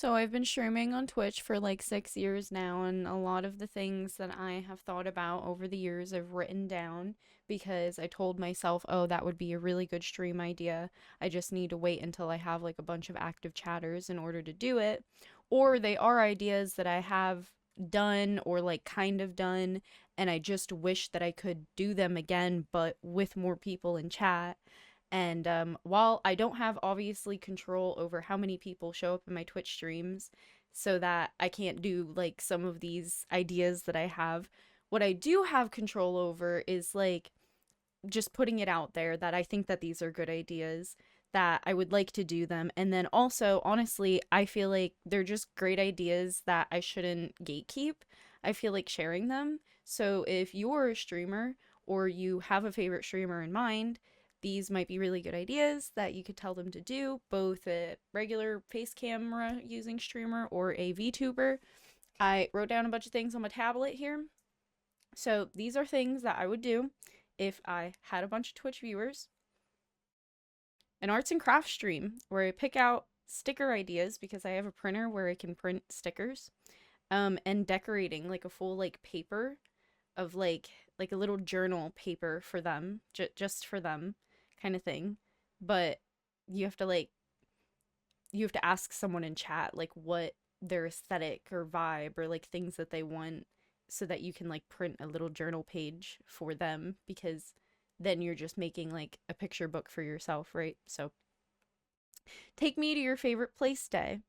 So I've been streaming on Twitch for like 6 years now, and a lot of the things that I have thought about over the years I've written down because I told myself, oh, that would be a really good stream idea. I just need to wait until I have like a bunch of active chatters in order to do it. Or they are ideas that I have done or like kind of done, and I just wish that I could do them again, but with more people in chat. And while I don't have obviously control over how many people show up in my Twitch streams, so that I can't do like some of these ideas that I have, what I do have control over is like just putting it out there that I think that these are good ideas, that I would like to do them. And then also, honestly, I feel like they're just great ideas that I shouldn't gatekeep. I feel like sharing them. So if you're a streamer or you have a favorite streamer in mind, these might be really good ideas that you could tell them to do, both a regular face camera using streamer or a VTuber. I wrote down a bunch of things on my tablet here. So these are things that I would do if I had a bunch of Twitch viewers. An arts and crafts stream where I pick out sticker ideas because I have a printer where I can print stickers. And decorating like a full like paper of like a little journal paper for them, just for them kind of thing. But you have to like you have to ask someone in chat like what their aesthetic or vibe or like things that they want so that you can like print a little journal page for them, because then you're just making like a picture book for yourself, right? So take me to your favorite place day.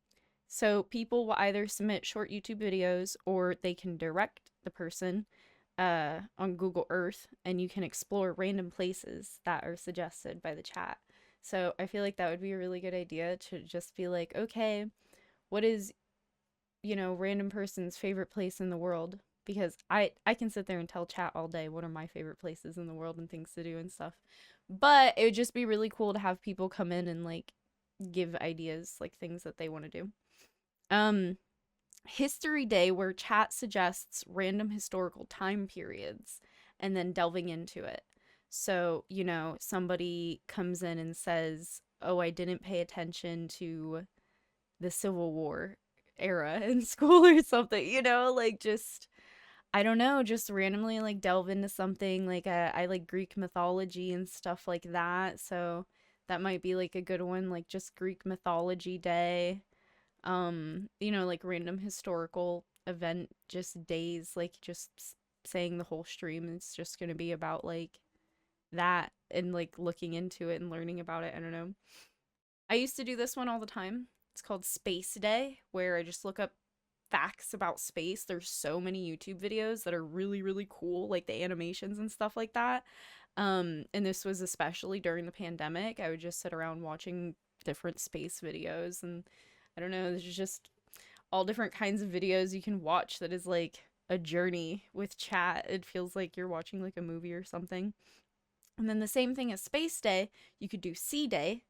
So people will either submit short YouTube videos or they can direct the person on Google Earth, and you can explore random places that are suggested by the chat. So I feel like that would be a really good idea to just be like, okay, what is, random person's favorite place in the world? Because I can sit there and tell chat all day what are my favorite places in the world and things to do and stuff. But it would just be really cool to have people come in and like give ideas, like things that they want to do. Um History Day, where chat suggests random historical time periods and then delving into it. So, somebody comes in and says, oh, I didn't pay attention to the Civil War era in school or something, like just, I don't know, just randomly like delve into something. Like, I like Greek mythology and stuff like that. So that might be like a good one, like just Greek mythology day. Like random historical event, just days, like just saying the whole stream is just going to be about like that and like looking into it and learning about it. I don't know. I used to do this one all the time. It's called Space Day, where I just look up facts about space. There's so many YouTube videos that are really, really cool, like the animations and stuff like that. And this was especially during the pandemic. I would just sit around watching different space videos, and I don't know, there's just all different kinds of videos you can watch that is like a journey with chat. It feels like you're watching like a movie or something. And then the same thing as Space Day, you could do Sea Day,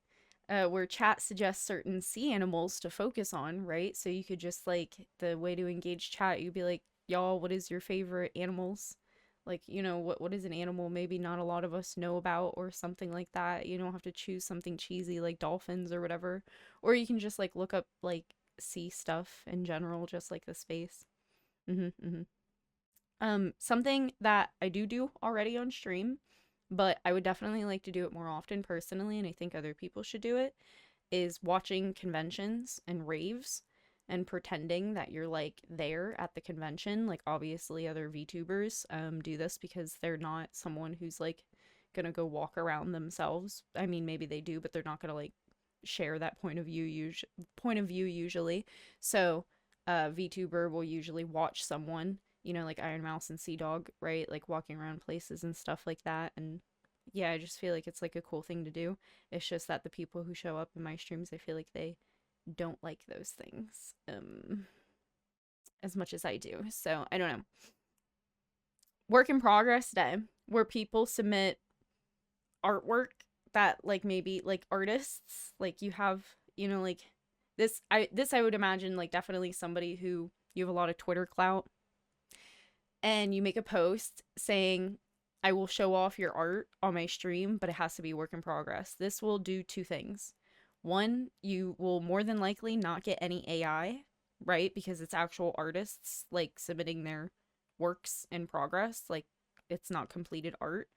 where chat suggests certain sea animals to focus on, right? So you could just like the way to engage chat, you'd be like, y'all, what is your favorite animals? Like, what is an animal maybe not a lot of us know about or something like that. You don't have to choose something cheesy like dolphins or whatever. Or you can just like look up like sea stuff in general, just like the space. Mm-hmm. Something that I do already on stream, but I would definitely like to do it more often personally, and I think other people should do it, is watching conventions and raves and pretending that you're like there at the convention. Like obviously other VTubers do this because they're not someone who's like gonna go walk around themselves. I mean, maybe they do, but they're not gonna like share that point of view usually. So VTuber will usually watch someone, like Iron Mouse and Sea Dog, right? Like walking around places and stuff like that. And yeah, I just feel like it's like a cool thing to do. It's just that the people who show up in my streams, I feel like they don't like those things as much as I do. So I don't know. Work in progress day, where people submit artwork that like maybe like artists, like you have, like this I would imagine like definitely somebody who you have a lot of Twitter clout, and you make a post saying, I will show off your art on my stream, but it has to be work in progress. This will do two things. One, you will more than likely not get any AI, right? Because it's actual artists like submitting their works in progress, like it's not completed art.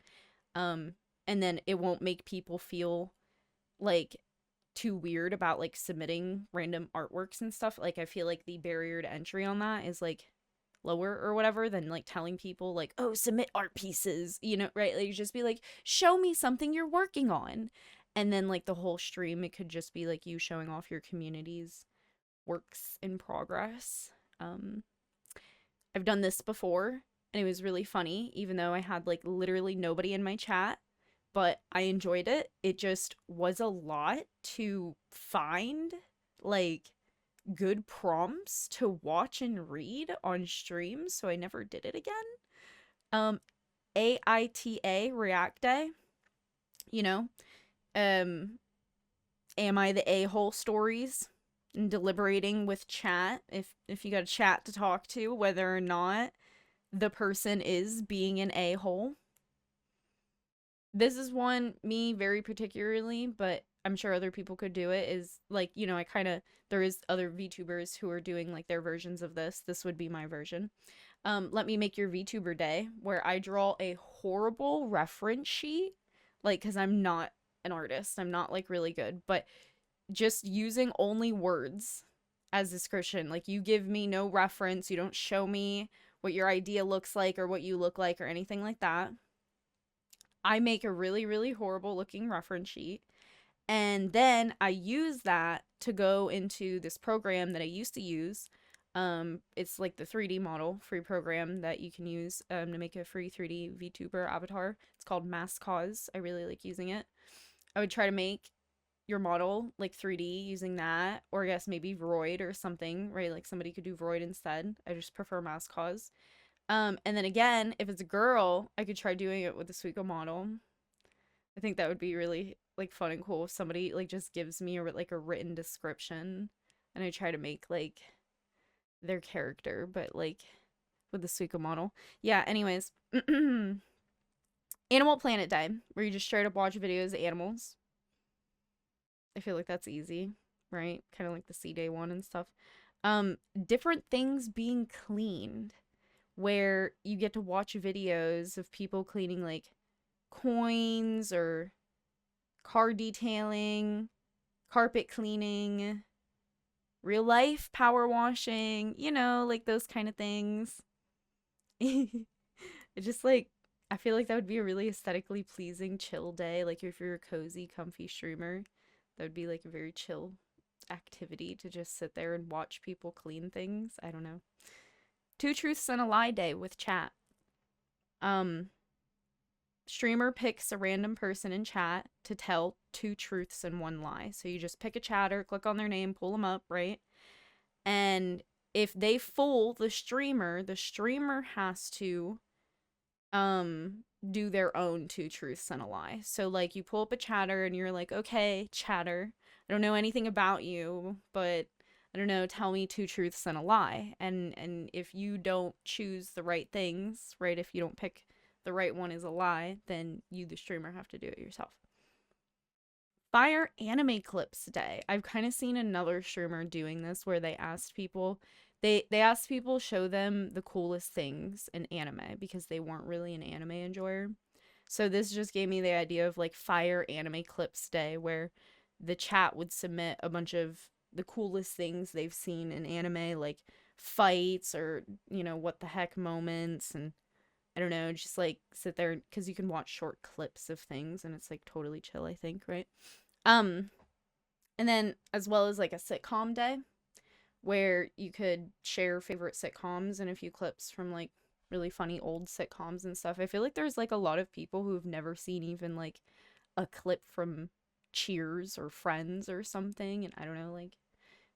Um, and then it won't make people feel like too weird about like submitting random artworks and stuff. Like I feel like the barrier to entry on that is like lower or whatever than like telling people like, oh, submit art pieces, you know, right? Like just be like, show me something you're working on. And then like the whole stream, it could just be like you showing off your community's works in progress. Um, I've done this before and it was really funny, even though I had like literally nobody in my chat, but I enjoyed it. It just was a lot to find like good prompts to watch and read on streams, so I never did it again. Um, AITA React Day, you know, um, am I the a-hole stories and deliberating with chat if you got a chat to talk to whether or not the person is being an a-hole. This is one me very particularly, but I'm sure other people could do it, is like, you know, I kind of, there is other VTubers who are doing like their versions of this. This would be my version. Let me make your VTuber day, where I draw a horrible reference sheet, like, because I'm not an artist. I'm not like really good, but just using only words as description. Like, you give me no reference, you don't show me what your idea looks like or what you look like or anything like that. I make a really, really horrible looking reference sheet. And then I use that to go into this program that I used to use. It's like the 3D model free program that you can use to make a free 3D VTuber avatar. It's called Mascause. I really like using it. I would try to make your model like 3D using that, or I guess maybe Vroid or something, right? Like somebody could do Vroid instead. I just prefer Mascause. And then again, if it's a girl, I could try doing it with the Suica model. I think that would be really like fun and cool if somebody like just gives me like a written description and I try to make like their character, but like with the Suica model. Yeah, anyways. Animal Planet Day, where you just straight up watch videos of animals. I feel like that's easy, right? Kind of like the C-Day one and stuff. Different things being cleaned, where you get to watch videos of people cleaning like coins or car detailing, carpet cleaning, real life power washing, you know, like those kind of things. It's just like, I feel like that would be a really aesthetically pleasing, chill day. Like if you're a cozy, comfy streamer, that would be like a very chill activity to just sit there and watch people clean things. I don't know. Two Truths and a Lie Day with chat. Um, Streamer picks a random person in chat to tell two truths and one lie. So you just pick a chatter, click on their name, pull them up, right? And if they fool the streamer has to do their own two truths and a lie. So like you pull up a chatter and you're like, "Okay, chatter, I don't know anything about you, but I don't know, tell me two truths and a lie." And if you don't choose the right things, right? If you don't pick the right one as a lie, then you, the streamer, have to do it yourself. Fire Anime Clips Day. I've kind of seen another streamer doing this where they asked people show them the coolest things in anime because they weren't really an anime enjoyer. So this just gave me the idea of like Fire Anime Clips Day, where the chat would submit a bunch of the coolest things they've seen in anime, like fights or, you know, what the heck moments, and I don't know, just like sit there because you can watch short clips of things and it's like totally chill, I think, right? Um, and then as well as like a sitcom day where you could share favorite sitcoms and a few clips from like really funny old sitcoms and stuff. I feel like there's like a lot of people who've never seen even like a clip from Cheers or Friends or something. And I don't know, like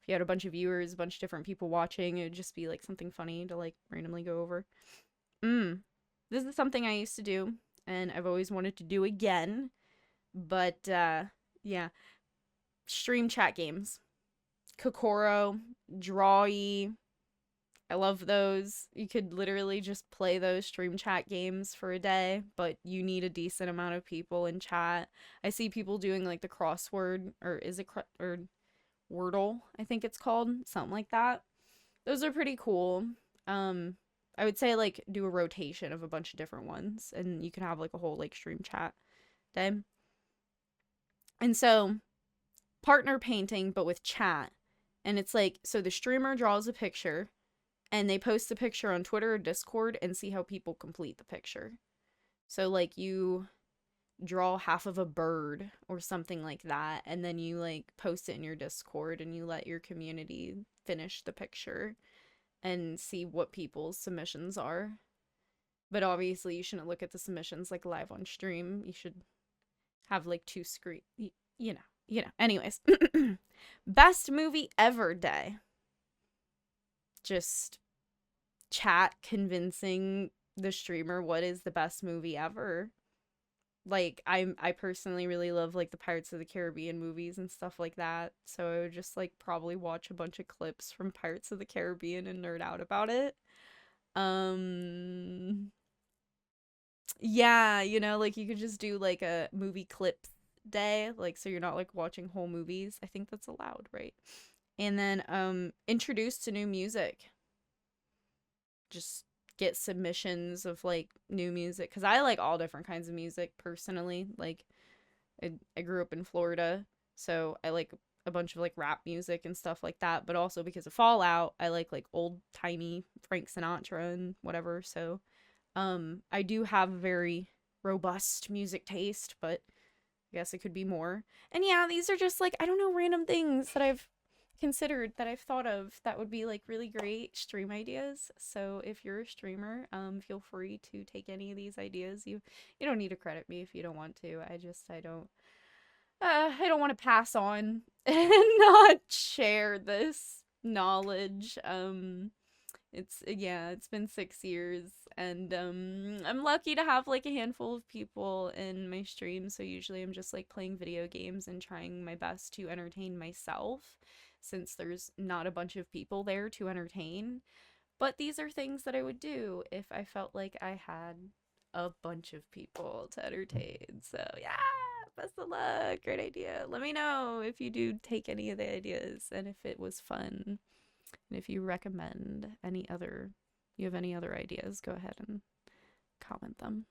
if you had a bunch of viewers, a bunch of different people watching, it would just be like something funny to like randomly go over. This is something I used to do and I've always wanted to do again. But yeah, stream chat games. Kokoro, Drawy, I love those. You could literally just play those stream chat games for a day, but you need a decent amount of people in chat. I see people doing like the crossword, or is it or Wordle, I think it's called, something like that. Those are pretty cool. Um I would say like do a rotation of a bunch of different ones and you can have like a whole like stream chat day. And so partner painting but with chat. And it's like so the streamer draws a picture and they post the picture on Twitter or Discord and see how people complete the picture. So like you draw half of a bird or something like that and then you like post it in your Discord and you let your community finish the picture and see what people's submissions are. But obviously you shouldn't look at the submissions like live on stream. You should have like two screen, Anyways, best movie ever day. Just chat convincing the streamer what is the best movie ever. Like I personally really love like the Pirates of the Caribbean movies and stuff like that. So I would just like probably watch a bunch of clips from Pirates of the Caribbean and nerd out about it. Um yeah, like you could just do like a movie clips day, like so you're not like watching whole movies. I think that's allowed, right? And then introduce to new music. Just get submissions of like new music cuz I like all different kinds of music personally. Like I grew up in Florida, so I like a bunch of like rap music and stuff like that, but also because of Fallout, I like old-timey Frank Sinatra and whatever. So I do have a very robust music taste, but I guess it could be more. And yeah, these are just like, I don't know, random things that I've considered, that I've thought of that would be like really great stream ideas. So if you're a streamer, feel free to take any of these ideas. You don't need to credit me if you don't want to. I don't want to pass on and not share this knowledge. It's been 6 years and I'm lucky to have like a handful of people in my stream, so usually I'm just like playing video games and trying my best to entertain myself since there's not a bunch of people there to entertain. But these are things that I would do if I felt like I had a bunch of people to entertain. So yeah, best of luck. Great idea. Let me know if you do take any of the ideas and if it was fun. And if you recommend you have any other ideas, go ahead and comment them.